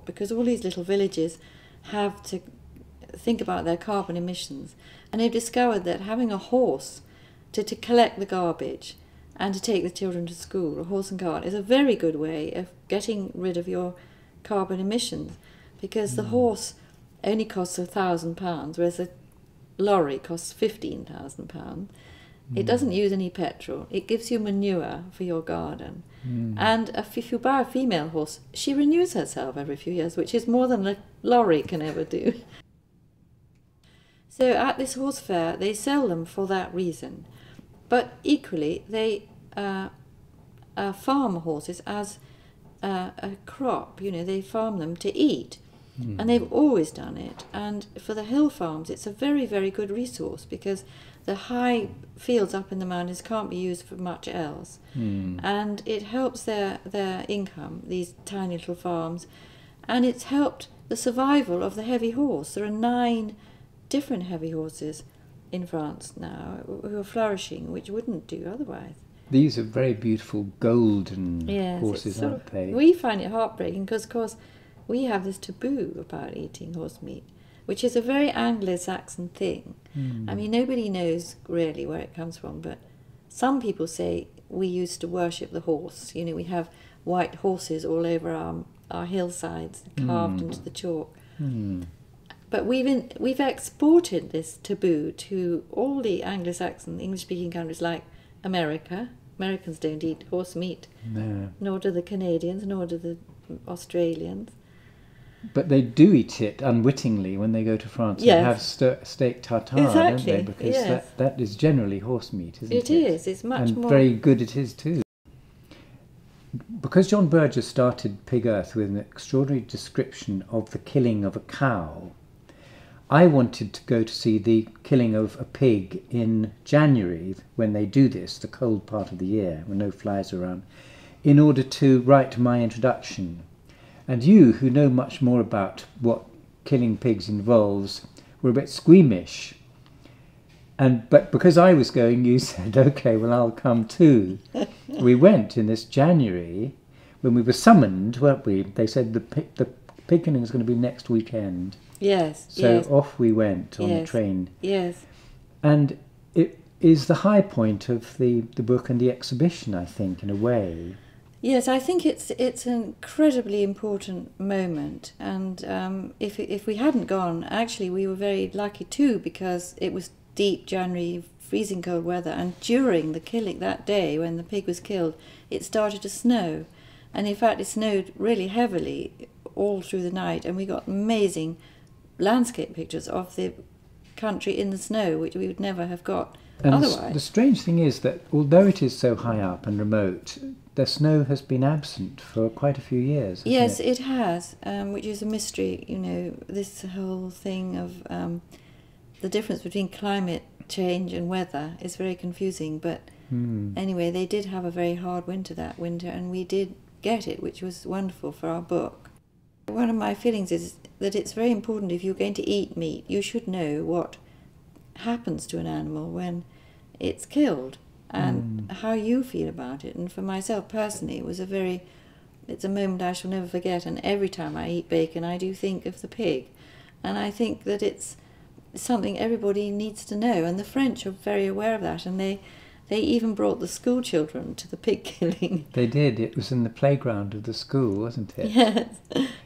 transport, because all these little villages have to think about their carbon emissions, and they've discovered that having a horse to collect the garbage and to take the children to school, a horse and cart, is a very good way of getting rid of your carbon emissions, because the horse only costs £1,000, whereas a lorry costs £15,000. It doesn't use any petrol. It gives you manure for your garden. And if you buy a female horse, she renews herself every few years, which is more than a lorry can ever do. So at this horse fair, they sell them for that reason. But equally, they farm horses as a crop. You know, they farm them to eat. And they've always done it. And for the hill farms, it's a very, very good resource, because the high fields up in the mountains can't be used for much else. And it helps their income, these tiny little farms. And it's helped the survival of the heavy horse. There are 9 different heavy horses in France now who are flourishing, which wouldn't do otherwise. These are very beautiful golden horses, sort aren't they? We find it heartbreaking because, of course, we have this taboo about eating horse meat, which is a very Anglo-Saxon thing. I mean, nobody knows really where it comes from, but some people say we used to worship the horse. You know, we have white horses all over our hillsides, carved into the chalk. But we've exported this taboo to all the Anglo-Saxon, English-speaking countries like America. Americans don't eat horse meat, nor do the Canadians, nor do the Australians. But they do eat it unwittingly when they go to France and have steak tartare, don't they? Because that is generally horse meat, isn't it? It is. It's much more... And very good it is too. Because John Burgess started Pig Earth with an extraordinary description of the killing of a cow, I wanted to go to see the killing of a pig in January, when they do this, the cold part of the year, when no flies are around, in order to write my introduction. And you, who know much more about what killing pigs involves, were a bit squeamish. But because I was going, you said, OK, well, I'll come too. We went in this January, when we were summoned, weren't we? They said the pig killing is going to be next weekend. Yes. So off we went on the train. Yes. And it is the high point of the book and the exhibition, I think, in a way. Yes, I think it's an incredibly important moment, and if we hadn't gone, actually we were very lucky too, because it was deep January, freezing cold weather, and during the killing that day when the pig was killed, it started to snow, and in fact it snowed really heavily all through the night, and we got amazing landscape pictures of the country in the snow, which we would never have got otherwise. The strange thing is that although it is so high up and remote, the snow has been absent for quite a few years. Yes, it has, which is a mystery. You know, this whole thing of the difference between climate change and weather is very confusing. But anyway, they did have a very hard winter that winter, and we did get it, which was wonderful for our book. One of my feelings is that it's very important, if you're going to eat meat, you should know what happens to an animal when it's killed, and how you feel about it. And for myself personally, it's a moment I shall never forget, and every time I eat bacon I do think of the pig, and I think that it's something everybody needs to know, and the French are very aware of that, and they even brought the school children to the pig killing. They did. It was in the playground of the school, wasn't it? Yes.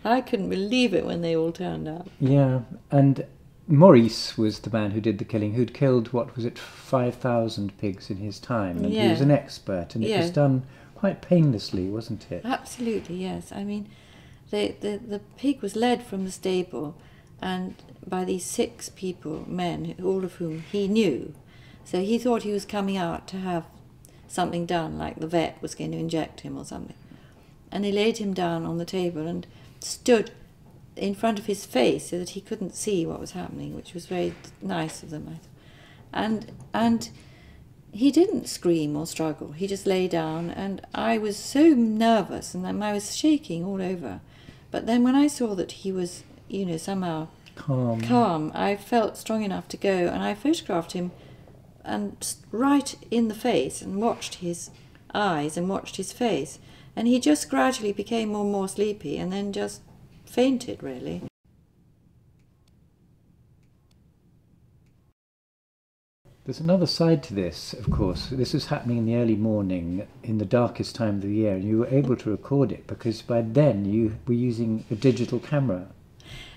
I couldn't believe it when they all turned up. Yeah, and Maurice was the man who did the killing, who'd killed, 5,000 pigs in his time, and he was an expert, and it was done quite painlessly, wasn't it? Absolutely, yes. I mean, the pig was led from the stable, and by these 6 people, men, all of whom he knew. So he thought he was coming out to have something done, like the vet was going to inject him or something. And they laid him down on the table and stood in front of his face so that he couldn't see what was happening, which was very nice of them, I thought. And he didn't scream or struggle. He just lay down, and I was so nervous, and I was shaking all over. But then when I saw that he was, you know, somehow calm, I felt strong enough to go, and I photographed him and right in the face, and watched his eyes and watched his face, and he just gradually became more and more sleepy, and then just fainted, really. There's another side to this, of course. This was happening in the early morning, in the darkest time of the year, and you were able to record it because by then you were using a digital camera.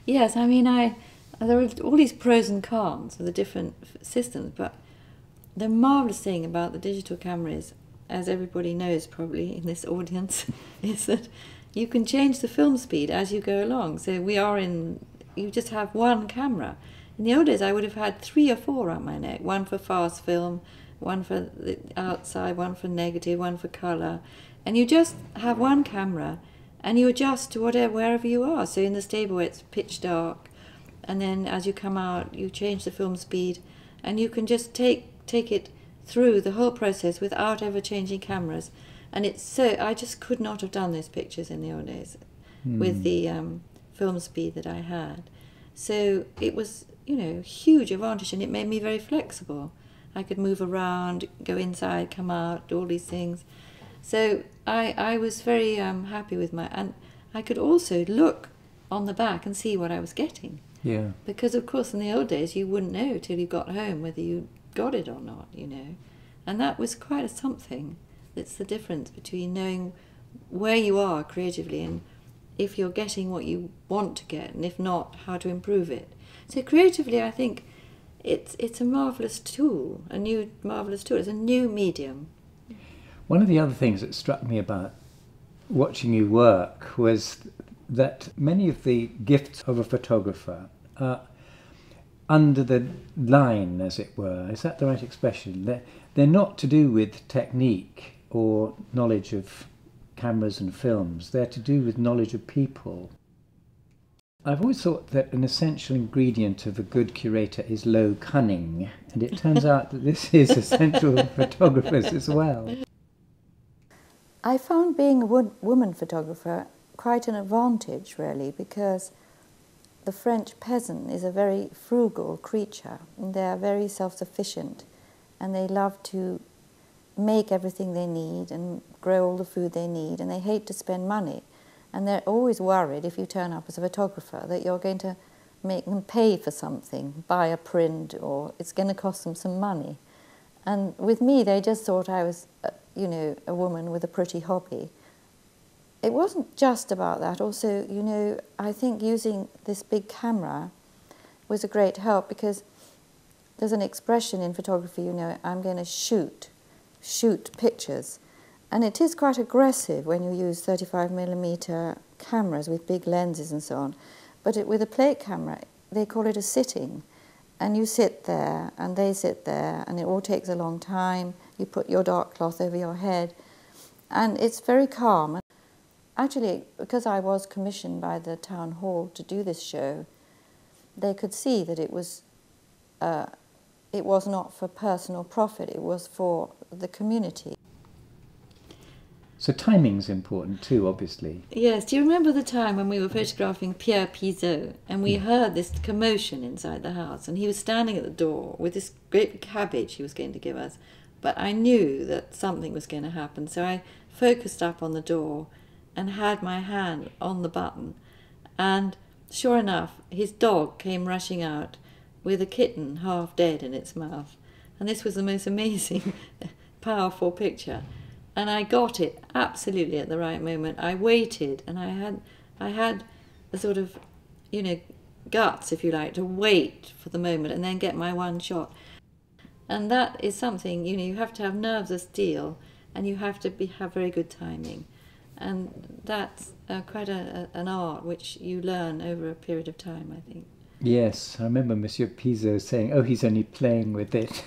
Yes, I mean, there are all these pros and cons of the different systems, but the marvellous thing about the digital camera is, as everybody knows probably in this audience, is that you can change the film speed as you go along. So you just have one camera. In the old days, I would have had 3 or 4 around my neck, one for fast film, one for the outside, one for negative, one for colour. And you just have one camera and you adjust to wherever you are. So in the stable, it's pitch dark. And then as you come out, you change the film speed and you can just take it through the whole process without ever changing cameras. And I just could not have done those pictures in the old days with the film speed that I had. So it was, huge advantage, and it made me very flexible. I could move around, go inside, come out, do all these things. So I was very happy with and I could also look on the back and see what I was getting. Yeah. Because, of course, in the old days, you wouldn't know till you got home whether you got it or not, And that was quite something. It's the difference between knowing where you are creatively and if you're getting what you want to get, and if not, how to improve it. So creatively, I think it's a marvellous tool, a new marvellous tool. It's a new medium. One of the other things that struck me about watching you work was that many of the gifts of a photographer are under the line, as it were. Is that the right expression? They're not to do with technique or knowledge of cameras and films. They're to do with knowledge of people. I've always thought that an essential ingredient of a good curator is low cunning, and it turns out that this is essential for photographers as well. I found being a woman photographer quite an advantage, really, because the French peasant is a very frugal creature, and they are very self-sufficient, and they love to make everything they need and grow all the food they need, and they hate to spend money. And they're always worried, if you turn up as a photographer, that you're going to make them pay for something, buy a print, or it's going to cost them some money. And with me, they just thought I was, a woman with a pretty hobby. It wasn't just about that. Also, I think using this big camera was a great help, because there's an expression in photography, I'm going to shoot pictures. And it is quite aggressive when you use 35mm cameras with big lenses and so on. But with a plate camera, they call it a sitting. And you sit there, and they sit there, and it all takes a long time. You put your dark cloth over your head, and it's very calm. Actually, because I was commissioned by the town hall to do this show, they could see that it was not for personal profit, it was for the community. So timing's important too, obviously. Yes, do you remember the time when we were photographing Pierre Pizot and we heard this commotion inside the house, and he was standing at the door with this great cabbage he was going to give us, but I knew that something was going to happen, so I focused up on the door and had my hand on the button, and sure enough, his dog came rushing out with a kitten half dead in its mouth, and this was the most amazing, powerful picture. And I got it absolutely at the right moment. I waited, and I had the sort of, guts, if you like, to wait for the moment and then get my one shot. And that is something, you have to have nerves of steel, and you have to have very good timing. And that's quite an art which you learn over a period of time, I think. Yes, I remember Monsieur Pizot saying, "Oh, he's only playing with it."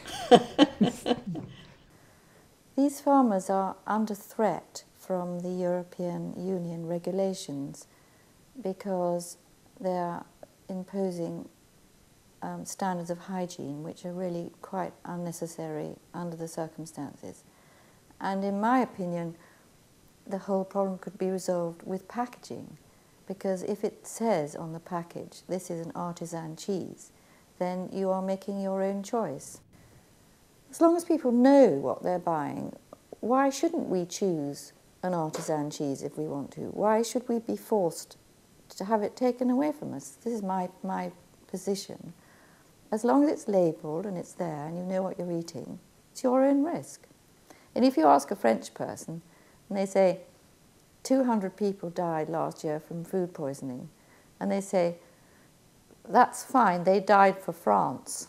These farmers are under threat from the European Union regulations because they are imposing standards of hygiene which are really quite unnecessary under the circumstances. And in my opinion, the whole problem could be resolved with packaging, because if it says on the package, this is an artisan cheese, then you are making your own choice. As long as people know what they're buying, why shouldn't we choose an artisan cheese if we want to? Why should we be forced to have it taken away from us. This is my position. As long as it's labelled and it's there and you know what you're eating, it's your own risk. And if you ask a French person and they say, 200 people died last year from food poisoning, and they say, that's fine, they died for France.